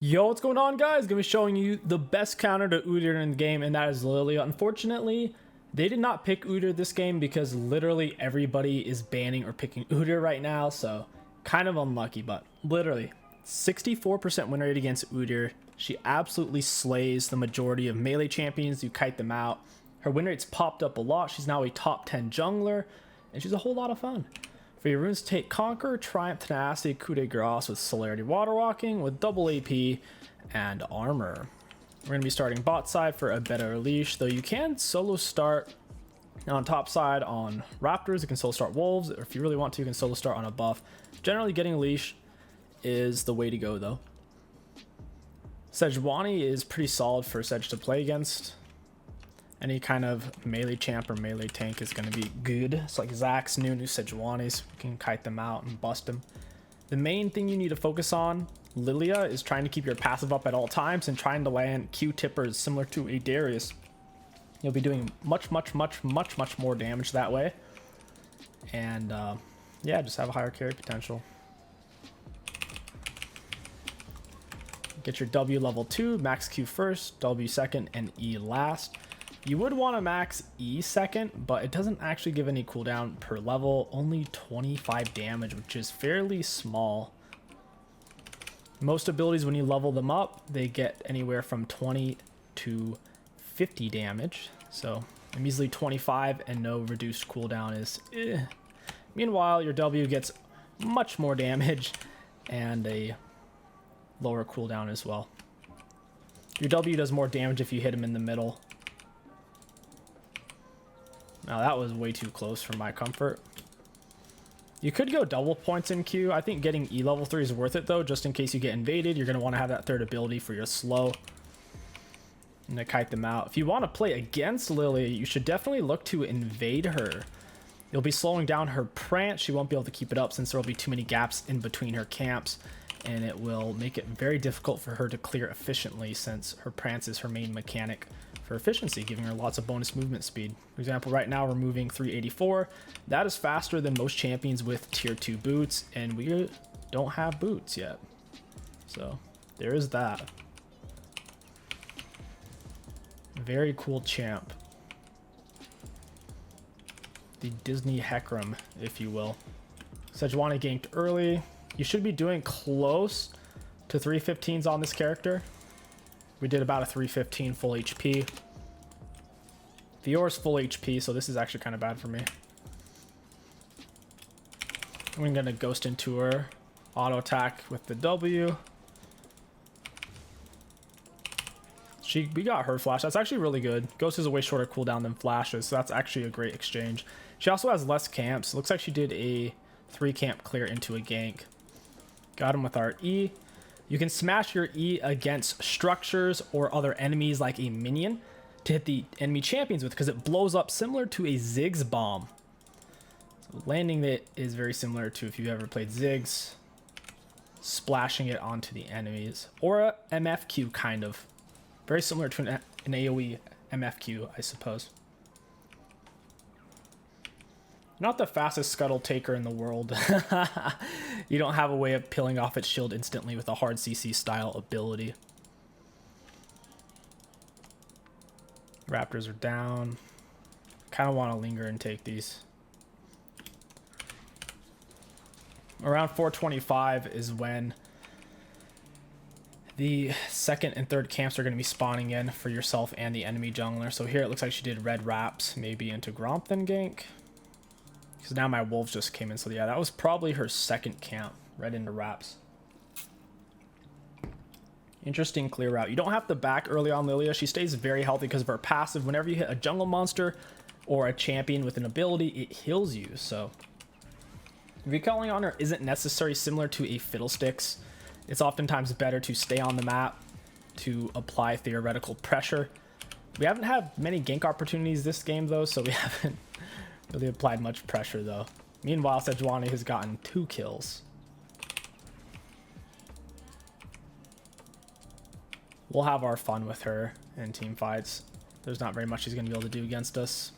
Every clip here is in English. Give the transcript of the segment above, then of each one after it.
Yo, what's going on, guys? Gonna be showing you the best counter to UDYR in the game, and that is Lilia. Unfortunately, they did not pick UDYR this game because literally everybody is banning or picking UDYR right now, so kind of unlucky, but literally 64% win rate against UDYR. She absolutely slays the majority of melee champions. You kite them out. Her win rate's popped up a lot. She's now a top 10 jungler, and she's a whole lot of fun. For your runes, take Conquer, Triumph, Tenacity, Coup de Grace with Celerity Water Walking with double AP and Armor. We're going to be starting bot side for a better leash, though you can solo start on top side on Raptors. You can solo start Wolves, or if you really want to, you can solo start on a buff. Generally, getting a leash is the way to go, though. Sejuani is pretty solid for Sej to play against. Any kind of melee champ or melee tank is going to be good. It's like Zax's new Sejuani's. You can kite them out and bust them. The main thing you need to focus on, Lilia, is trying to keep your passive up at all times and trying to land Q-tippers similar to a Darius. You'll be doing much more damage that way. And yeah, just have a higher carry potential. Get your W level 2, max Q first, W second, and E last. You would want to max E second, but it doesn't actually give any cooldown per level, only 25 damage, which is fairly small. Most abilities, when you level them up, they get anywhere from 20 to 50 damage. So a measly 25 and no reduced cooldown is eh. Meanwhile, your W gets much more damage and a lower cooldown as well. Your W does more damage if you hit him in the middle. Now that was way too close for my comfort. You could go double points in Q. I think getting E level 3 is worth it though, just in case you get invaded. You're going to want to have that third ability for your slow. And to kite them out. If you want to play against Lilia, you should definitely look to invade her. You'll be slowing down her prance. She won't be able to keep it up since there will be too many gaps in between her camps. And it will make it very difficult for her to clear efficiently since her prance is her main mechanic for efficiency, giving her lots of bonus movement speed. For example, right now we're moving 384. That is faster than most champions with tier 2 boots, and we don't have boots yet. So there is that. Very cool champ. The Disney Hecarim, if you will. Sejuani ganked early. You should be doing close to 315s on this character. We did about a 315 full HP. Fior's full HP, so this is actually kind of bad for me. I'm gonna ghost into her. Auto attack with the W. We got her flash. That's actually really good. Ghost is a way shorter cooldown than flashes, so that's actually a great exchange. She also has less camps. Looks like she did a 3 camp clear into a gank. Got him with our E. You can smash your E against structures or other enemies like a minion to hit the enemy champions with, because it blows up similar to a Ziggs bomb. So landing it is very similar to, if you've ever played Ziggs, splashing it onto the enemies. Or a MFQ kind of. Very similar to an AoE MFQ, I suppose. Not the fastest scuttle taker in the world. You don't have a way of peeling off its shield instantly with a hard CC style ability. Raptors are down. Kind of want to linger and take these. Around 425 is when the second and third camps are going to be spawning in for yourself and the enemy jungler. So here it looks like she did red wraps, maybe into Gromp then gank. Because now my wolves just came in, so yeah, that was probably her second camp, right into wraps. Interesting clear route. You don't have to back early on Lilia. She stays very healthy because of her passive. Whenever you hit a jungle monster or a champion with an ability, it heals you. So recalling on her isn't necessary, similar to a Fiddlesticks. It's oftentimes better to stay on the map to apply theoretical pressure. We haven't had many gank opportunities this game though, so we haven't really applied much pressure though. Meanwhile, Sejuani has gotten 2 kills. We'll have our fun with her in team fights. There's not very much she's going to be able to do against us.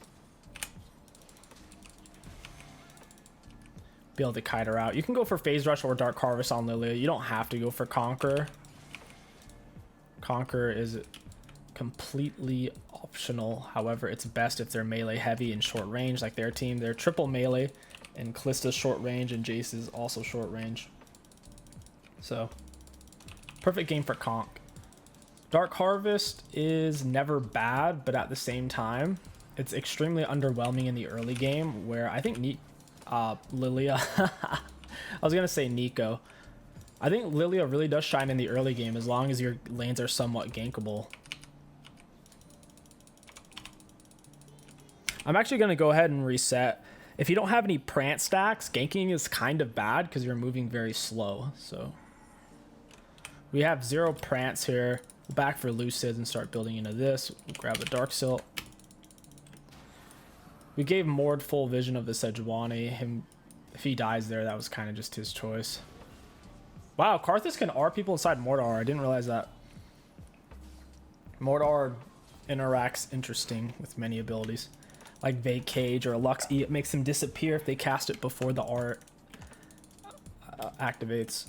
Be able to kite her out. You can go for Phase Rush or Dark Harvest on Lilia. You don't have to go for Conqueror. Conquer is completely optional. However, it's best if they're melee heavy and short range like their team. They're triple melee, and Callista's short range and Jace is also short range. So, perfect game for Conk. Dark Harvest is never bad, but at the same time, it's extremely underwhelming in the early game where I think Lilia, I was going to say Nico. I think Lilia really does shine in the early game as long as your lanes are somewhat gankable. I'm actually going to go ahead and reset. If you don't have any prance stacks, ganking is kind of bad because you're moving very slow. So we have 0 prance here. Back for Lucid and start building into this. We'll grab a Dark Silt. We gave Mord full vision of the Sejuani. If he dies there, that was kind of just his choice. Wow, Karthus can R people inside Mordor. I didn't realize that. Mordor interacts interesting with many abilities. Like Vague Cage or Lux E. It makes them disappear if they cast it before the R activates.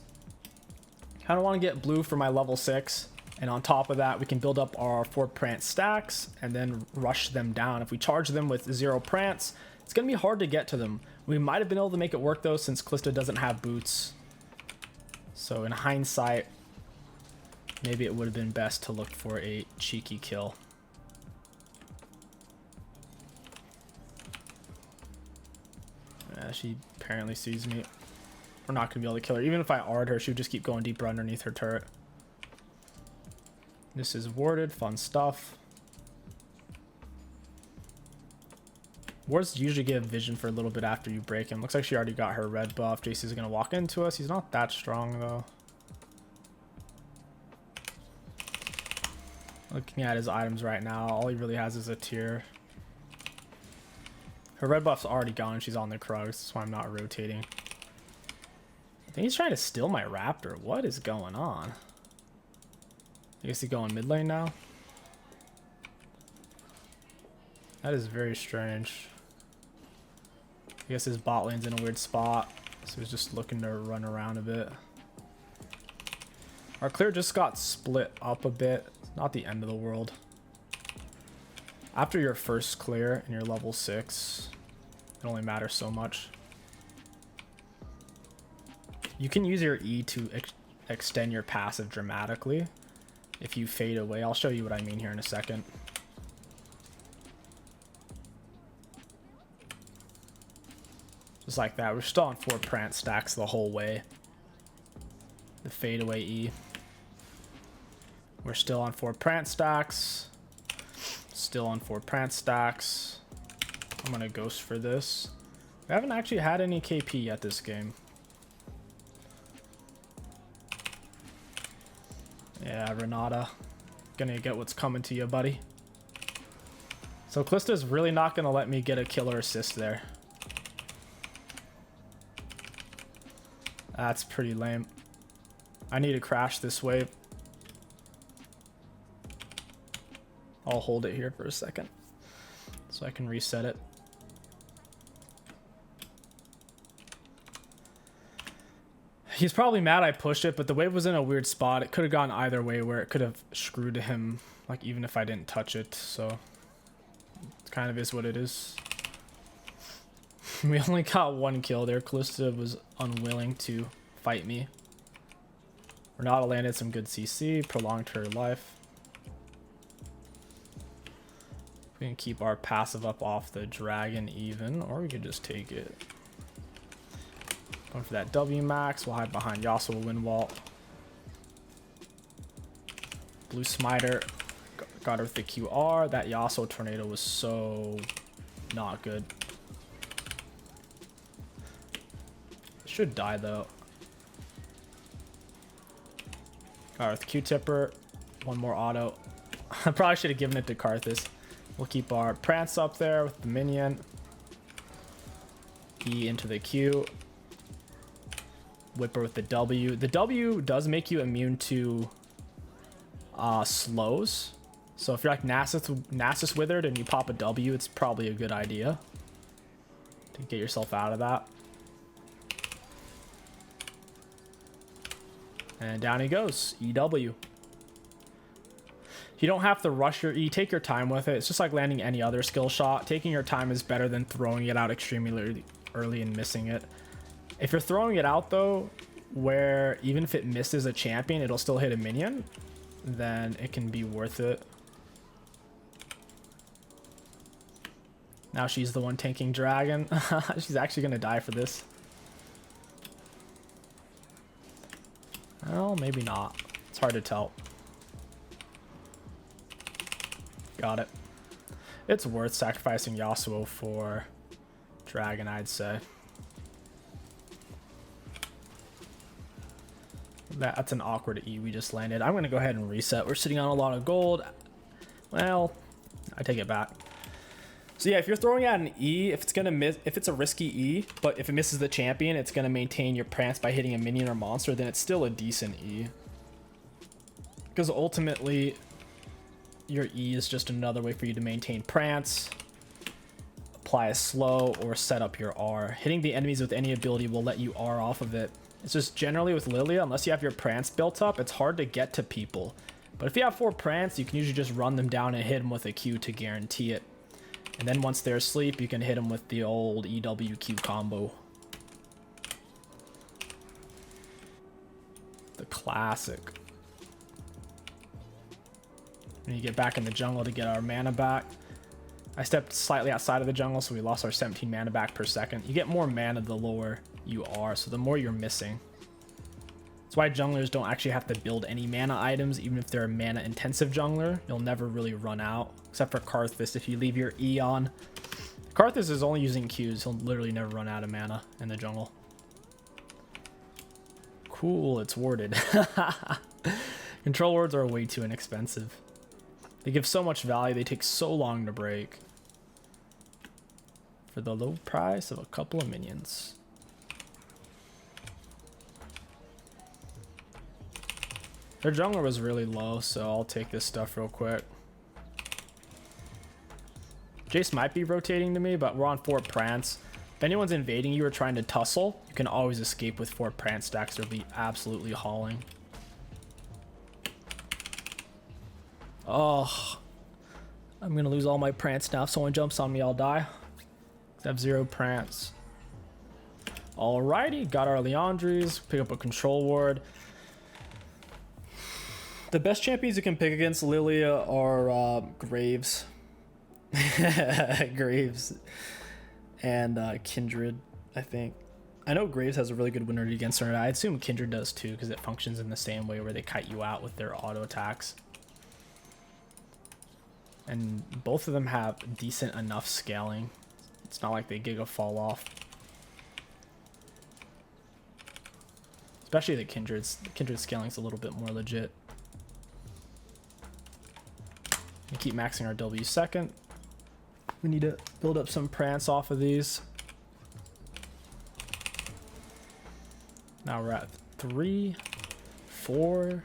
Kind of want to get blue for my level 6. And on top of that, we can build up our 4 prance stacks and then rush them down. If we charge them with 0 prance, it's going to be hard to get to them. We might have been able to make it work though, since Callista doesn't have boots. So in hindsight, maybe it would have been best to look for a cheeky kill. She apparently sees me. We're not going to be able to kill her. Even if I R'd her, she would just keep going deeper underneath her turret. This is warded, fun stuff. Wards usually give vision for a little bit after you break him. Looks like she already got her red buff. Jace is going to walk into us. He's not that strong though. Looking at his items right now, all he really has is a tier. Her red buff's already gone and she's on the Krugs. That's why I'm not rotating. I think he's trying to steal my Raptor. What is going on? I guess he's going mid lane now. That is very strange. I guess his bot lane's in a weird spot, so he's just looking to run around a bit. Our clear just got split up a bit. It's not the end of the world. After your first clear and you're level 6, it only matters so much. You can use your E to extend your passive dramatically. If you fade away, I'll show you what I mean here in a second. Just like that. We're still on 4 prance stacks the whole way. The fade away E. We're still on 4 prance stacks. Still on 4 prance stacks. I'm gonna ghost for this. We haven't actually had any KP yet this game. Yeah, Renata. Gonna get what's coming to you, buddy. So Callista's really not gonna let me get a killer assist there. That's pretty lame. I need to crash this wave. I'll hold it here for a second so I can reset it. He's probably mad I pushed it, but the wave was in a weird spot. It could have gone either way where it could have screwed him, like even if I didn't touch it. So it kind of is what it is. We only got 1 kill there. Callista was unwilling to fight me. Renata landed some good CC, prolonged her life. We can keep our passive up off the dragon even, or we could just take it. Going for that W max. We'll hide behind Yasuo Windwall. Blue Smiter. Got her with the QR. That Yasuo tornado was so not good. Should die though. Got her with Q-tipper. 1 more auto. I probably should have given it to Karthus. We'll keep our prance up there with the minion. E into the Q. Whipper with the W. The W does make you immune to slows. So if you're like Nasus Withered and you pop a W, it's probably a good idea to get yourself out of that. And down he goes. EW. You don't have to rush your E. Take your time with it. It's just like landing any other skill shot. Taking your time is better than throwing it out extremely early and missing it. If you're throwing it out, though, where even if it misses a champion, it'll still hit a minion, then it can be worth it. Now she's the one tanking dragon. She's actually going to die for this. Well, maybe not. It's hard to tell. Got it. It's worth sacrificing Yasuo for dragon, I'd say. That's an awkward E we just landed. I'm going to go ahead and reset. We're sitting on a lot of gold. Well, I take it back. So yeah, if you're throwing out an E, if it's gonna miss, if it's a risky E, but if it misses the champion, it's gonna maintain your prance by hitting a minion or monster, then it's still a decent E. Because ultimately, your E is just another way for you to maintain prance, apply a slow, or set up your R. Hitting the enemies with any ability will let you R off of it. It's just generally with Lilia, unless you have your prance built up, it's hard to get to people. But if you have 4 prance, you can usually just run them down and hit them with a Q to guarantee it. And then once they're asleep, you can hit them with the old EWQ combo. The classic. When you get back in the jungle to get our mana back. I stepped slightly outside of the jungle, so we lost our 17 mana back per second. You get more mana the lower you are, so the more you're missing. That's why junglers don't actually have to build any mana items, even if they're a mana intensive jungler. You'll never really run out, except for Karthus. If you leave your E on, Karthus is only using Qs. He'll literally never run out of mana in the jungle. Cool, it's warded. Control wards are way too inexpensive. They give so much value, they take so long to break. For the low price of a couple of minions. Their jungler was really low, so I'll take this stuff real quick. Jace might be rotating to me, but we're on 4 prance. If anyone's invading you or trying to tussle, you can always escape with 4 prance stacks. They'll be absolutely hauling. Oh, I'm gonna lose all my prance now. If someone jumps on me, I'll die. I have 0 prance. Alrighty, got our Leandries. Pick up a control ward. The best champions you can pick against Lilia are Graves. Graves and Kindred, I think. I know Graves has a really good win rate against her. I assume Kindred does too, because it functions in the same way where they kite you out with their auto attacks. And both of them have decent enough scaling. It's not like they giga fall off. Especially the Kindred's. The Kindred scaling's a little bit more legit. We keep maxing our W second. We need to build up some prance off of these. Now we're at 3, 4,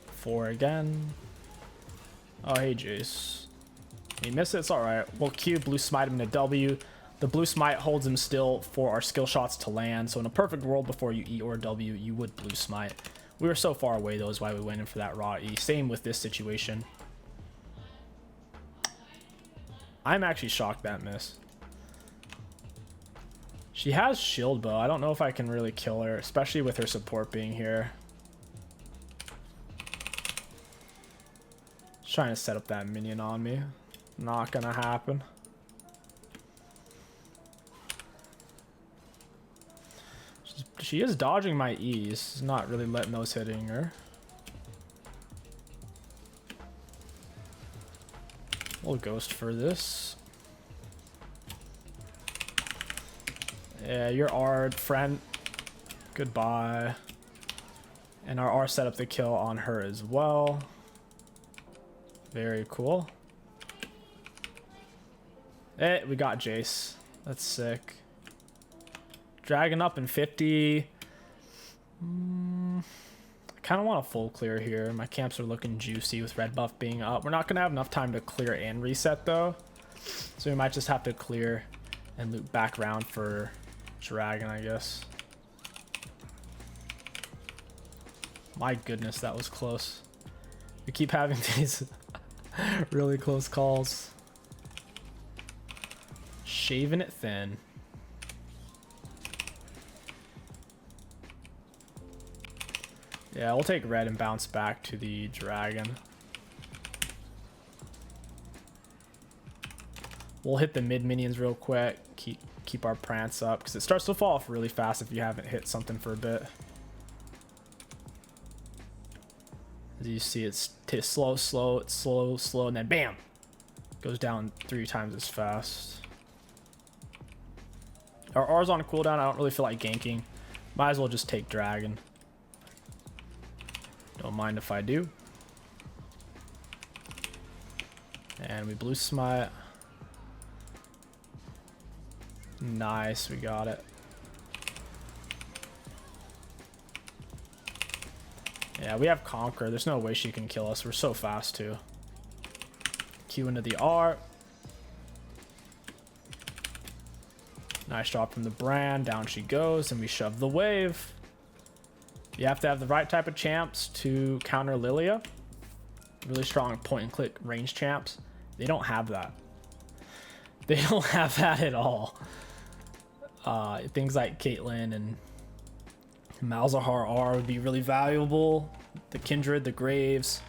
4 again. Oh, hey, Jace. He missed it. It's all right. We'll Q, blue smite him to W. The blue smite holds him still for our skill shots to land. So in a perfect world, before you E or W, you would blue smite. We were so far away, though, is why we went in for that raw E. Same with this situation. I'm actually shocked that miss. She has shield bow. I don't know if I can really kill her, especially with her support being here. Just trying to set up that minion on me. Not gonna happen. She is dodging my E's, not really letting those hitting her. We'll ghost for this. Yeah, you're R, friend. Goodbye. And our R set up the kill on her as well. Very cool. Hey, we got Jace. That's sick. Dragon up in 50. I kind of want a full clear here. My camps are looking juicy with red buff being up. We're not going to have enough time to clear and reset, though. So we might just have to clear and loop back around for dragon, I guess. My goodness, that was close. We keep having these really close calls. Shaving it thin. Yeah, we'll take red and bounce back to the dragon. We'll hit the mid minions real quick. Keep our prance up because it starts to fall off really fast if you haven't hit something for a bit. As you see, it's slow, and then bam! Goes down 3 times as fast. Our R's on a cooldown. I don't really feel like ganking. Might as well just take dragon. Don't mind if I do. And we blue smite. Nice, we got it. Yeah, we have Conquer. There's no way she can kill us. We're so fast too. Q into the R. Nice drop from the brand. Down she goes, and we shove the wave. You have to have the right type of champs to counter Lilia. Really strong point and click range champs. They don't have that. They don't have that at all. Things like Caitlyn and Malzahar R would be really valuable. The Kindred, the Graves.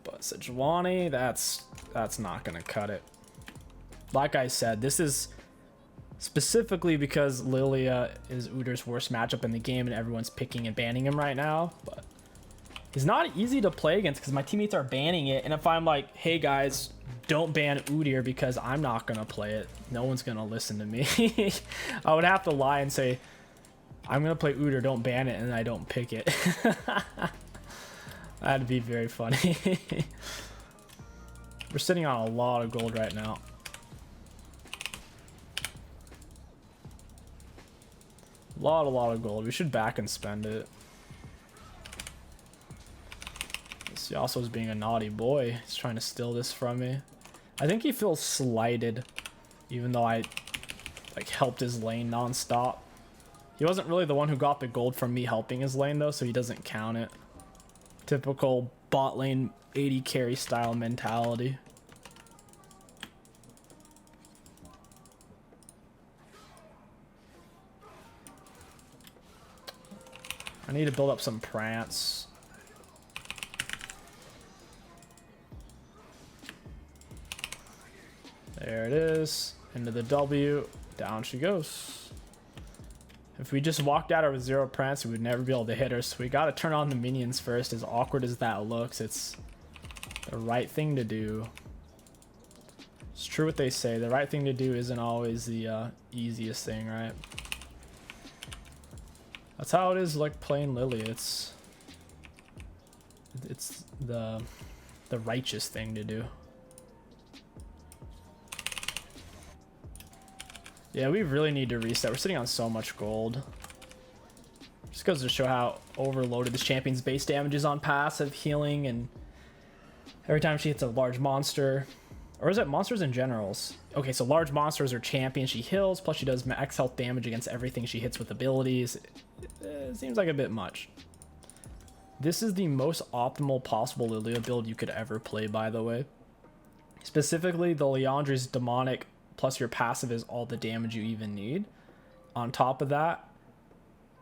But Sejuani, that's not gonna cut it. Like I said, this is specifically because Lilia is UDYR's worst matchup in the game and everyone's picking and banning him right now. But he's not easy to play against because my teammates are banning it. And if I'm like, hey guys, don't ban UDYR because I'm not gonna play it, no one's gonna listen to me. I would have to lie and say, I'm gonna play UDYR, don't ban it, and I don't pick it. That'd be very funny. We're sitting on a lot of gold right now. A lot of gold. We should back and spend it. This Yasuo is being a naughty boy. He's trying to steal this from me. I think he feels slighted, even though I like helped his lane non-stop. He wasn't really the one who got the gold from me helping his lane though, so he doesn't count it. Typical bot lane 80 carry style mentality. I need to build up some prance. There it is. Into the W. Down she goes. If we just walked at her with 0 prance, we would never be able to hit her. So we got to turn on the minions first. As awkward as that looks, it's the right thing to do. It's true what they say. The right thing to do isn't always the easiest thing, right? That's how it is like playing Lilia. It's the righteous thing to do. Yeah, we really need to reset. We're sitting on so much gold. Just goes to show how overloaded this champion's base damage is on passive healing, and every time she hits a large monster, or is it monsters in generals? Okay, so large monsters are champion. She heals, plus she does max health damage against everything she hits with abilities. It seems like a bit much. This is the most optimal possible Lilia build you could ever play, by the way. Specifically, the Liandry's demonic plus your passive is all the damage you even need. On top of that,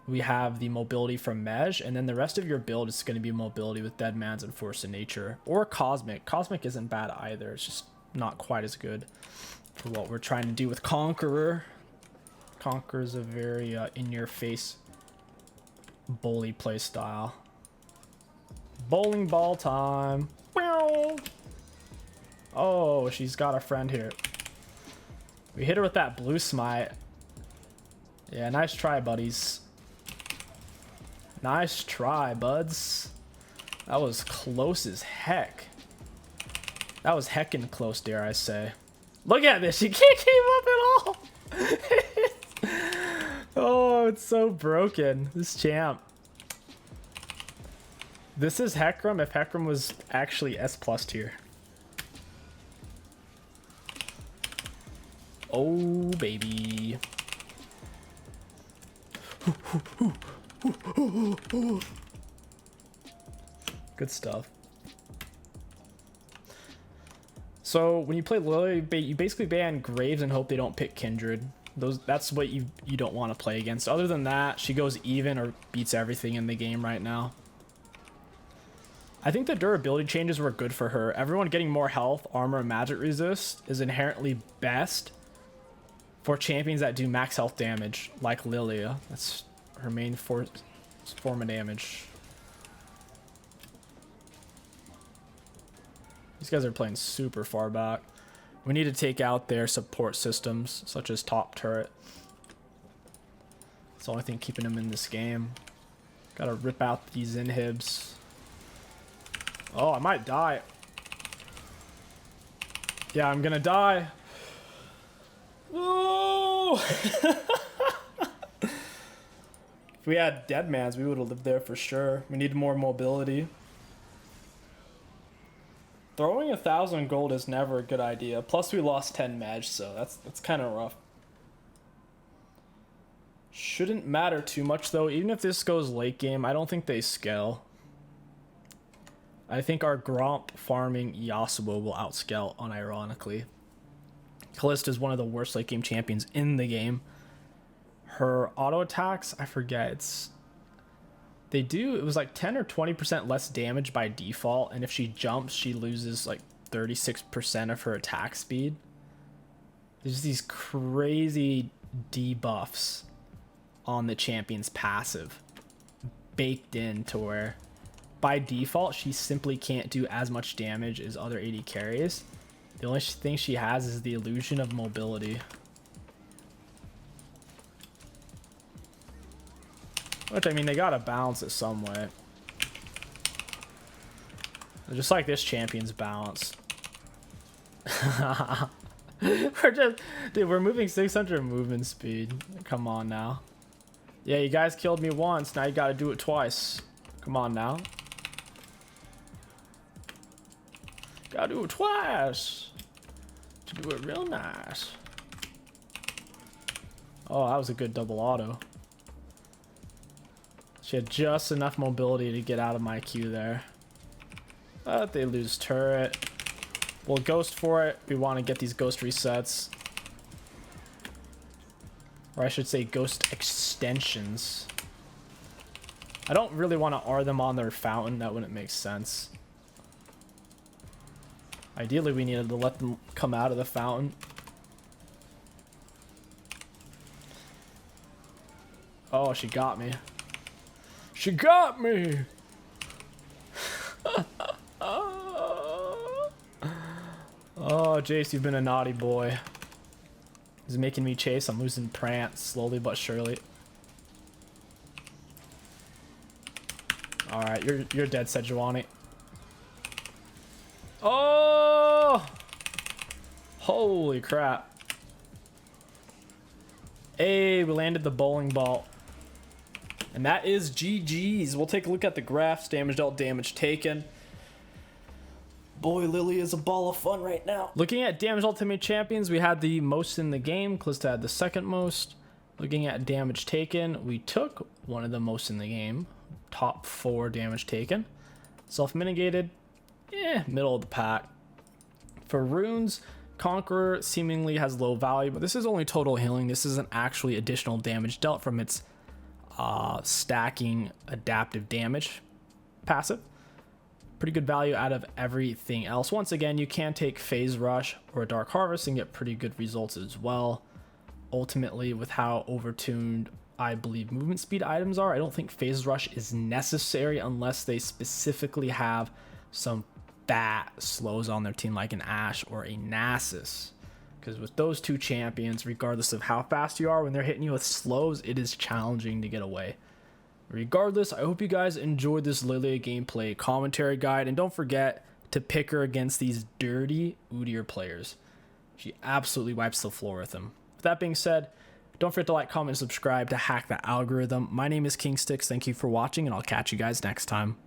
we have the mobility from Mej, and then the rest of your build is going to be mobility with Dead Man's and Force of Nature, or Cosmic. Cosmic isn't bad either, it's just not quite as good for what we're trying to do with Conqueror. Conqueror is a very in-your-face bully play style. Bowling ball time. Oh, she's got a friend here. We hit her with that blue smite. Yeah, nice try, buddies. Nice try, buds. That was close as heck. That was heckin' close, dare I say. Look at this. She can't keep up at all. Oh, it's so broken. This champ. This is Hecarim if Hecarim was actually S+ tier. Oh, baby. Good stuff. So when you play Lilia, you basically ban Graves and hope they don't pick Kindred. That's what you don't want to play against. Other than that, she goes even or beats everything in the game right now. I think the durability changes were good for her. Everyone getting more health, armor, and magic resist is inherently best for champions that do max health damage, like Lilia. That's her main form of damage. These guys are playing super far back. We need to take out their support systems, such as top turret. That's the only thing keeping them in this game. Gotta rip out these inhibs. Oh, I might die. Yeah, I'm gonna die. Whoa! If we had Deadmans, we would have lived there for sure. We need more mobility. Throwing 1,000 gold is never a good idea. Plus, we lost 10 mag, so that's kind of rough. Shouldn't matter too much, though. Even if this goes late game, I don't think they scale. I think our Gromp farming Yasuo will outscale unironically. Kalista is one of the worst late game champions in the game. Her auto attacks, I forget, it was like 10 or 20% less damage by default, and if she jumps, she loses like 36% of her attack speed. There's these crazy debuffs on the champion's passive baked into where by default she simply can't do as much damage as other AD carries. The only thing she has is the illusion of mobility. Which, I mean, they gotta balance it some way. Just like this champion's balance. We're moving 600 movement speed. Come on now. Yeah, you guys killed me once. Now you gotta do it twice. Come on now. Gotta do it twice. To do it real nice. Oh, that was a good double auto. She had just enough mobility to get out of my queue there. But they lose turret. We'll ghost for it. We want to get these ghost resets. Or I should say ghost extensions. I don't really want to R them on their fountain. That wouldn't make sense. Ideally, we needed to let them come out of the fountain. Oh, she got me. She got me! Oh, Jace, you've been a naughty boy. He's making me chase. I'm losing Prance slowly but surely. Alright, you're dead, Sejuani. Oh! Holy crap. Hey, we landed the bowling ball. And that is GG's. We'll take a look at the graphs. Damage dealt, damage taken. Boy, Lily is a ball of fun right now. Looking at damage ultimate champions, we had the most in the game. Kalista had the second most. Looking at damage taken, we took one of the most in the game. Top 4 damage taken. Self-mitigated, middle of the pack. For runes, Conqueror seemingly has low value, but this is only total healing. This isn't actually additional damage dealt from its stacking adaptive damage passive. Pretty good value out of everything else. Once again, you can take Phase Rush or Dark Harvest and get pretty good results as well. Ultimately, with how overtuned I believe movement speed items are, I don't think Phase Rush is necessary unless they specifically have some fat slows on their team like an Ashe or a Nasus. Because with those two champions, regardless of how fast you are, when they're hitting you with slows, it is challenging to get away. Regardless, I hope you guys enjoyed this Lilia gameplay commentary guide, and don't forget to pick her against these dirty UDYR players. She absolutely wipes the floor with them. With that being said, don't forget to like, comment, and subscribe to hack the algorithm. My name is King Sticks. Thank you for watching, and I'll catch you guys next time.